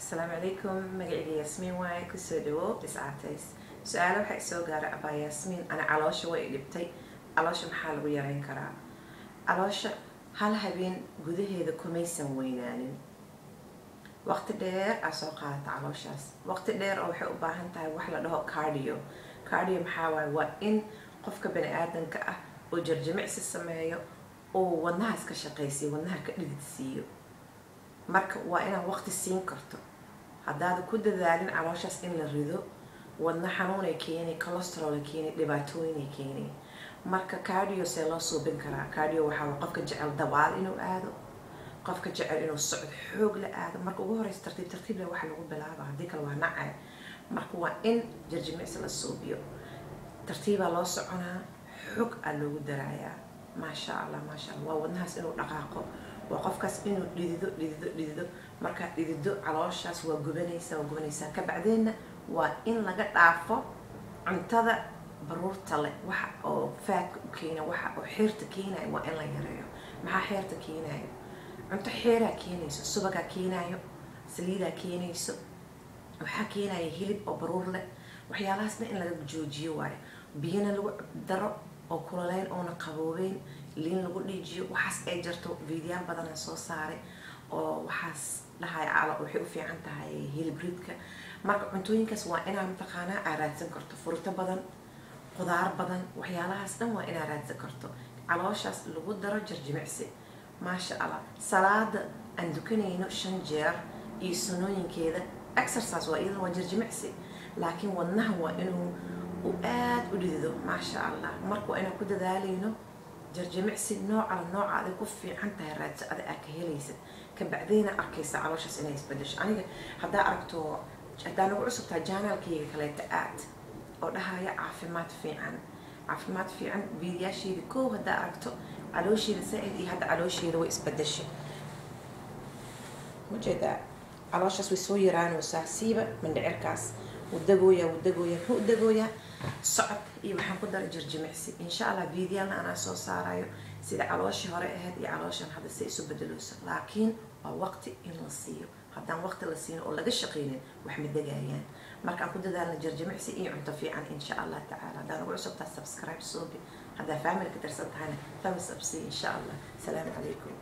السلام عليكم. مقعي ياسمين واي كسودو إسعاتيس سؤال waxaa soo gaaray aba Yasmin ana caloosha way dhibtay caloosha maxaa lagu yareyn karaa caloosha hal habeen gudaheeda kumaysan weynaanin waqti dheer aa soo qaadata calooshaas waqti dheer oo waxay u baahan tahay wax la dhaho cardio maxaa waaye waa in qofka bani aadamka ah oo jarjimicsi sameeyo oo wadnaha iska shaqaysiyo wadnaha ka dhigidsiiyo marka waa inaad waqti siin karto haddaad ku dadaalin calooshaas in la rido wadna xanuun ay keenay cholesterol ay keenay dhibaatooyin ay keenay marka cardio see loo suubin karaa cardio waxaa qofka jecel dabaal inuu aado qofka jecel inuu socod xoog la aado marka ugu horeysa tartiib leh waxa lagu bilaabo haddii kale waa nacay marka waa in jarjimicsi la suubiyo tartiibaa loo soconaa xoog aa loogu daraayaa maasha allah waa wadnahaas inuu dhaqaaqo waa qofkaas inuu dhidido marka dhidido calooshaas waa gubanaysaa ka bacdeena waa in laga dhaafo cuntada baruurta leh waxa oo faadka u keena waxa oo xeerta keenayo waa in la yareeyo maxaa xeerta keenayo cunto xeeraa keenayso subagaa keenayo saliidaa keenayso waxaa keenaya hilib oo baruur leh waxyaalahaasna in laga joojiyo waayo biyana lagu daro oo kulaleyn oona qaboobeyn liin lagu dhiijiyo waxaas ay jarto fiidiyaal badanaa soo saaray oo waxaas dhahay calo waxay u fiican tahay hilib ridka marka cuntooyinkaas waa inaa mataqaanaa aa raadsan karto furto badan qudaar badan waxyaalahaas dhan waa inaa raadsan karto calooshaas lagu daro jarjimicsi maasha allah salaada aan dukanayno 5 jeer iyo sunooyinkeeda exercise waa iyadana waa jarjimicsi laakiin wadnaha waa inuu aad u dhidido maasha allah marka waa inaan ku dadaalayno jarjimicsi nooca aday ku fiican tahay raadsa aday aa ka helaysid ka bacdayna arkaysa calooshaas inay isbedesho aniga haddaa aragto haddaa nagu cusubtaa janaalkayga kaleeta aad oo dhahaya caafimaad fiican fiidiyaasheeda koow haddaa aragto caloosheeda saaid iyo hadda caloosheeda way isbedeshay ujeedaa calooshaas way soo yaraanaysaa siiba mindhicirkaas ودقويا محو دقويا صعب waxaan ku daray jarjimicsi insha Allah fiidiyana ana soo saarayo sida calooshi hore ahayd iyo calooshan hadda si isu bedelayso laakiin waa waqti in la siiyo haddaan waqti la siin oo laga shaqeynin wax ma dagaayaan marka aan ku dadaalna jarjimicsi iyo cunto fiican insha Allah taala hadaan ugu cusubtaa subscribe soo bi hadda family ka tirsan tahayna thumbs up insha Allah salaam alaykum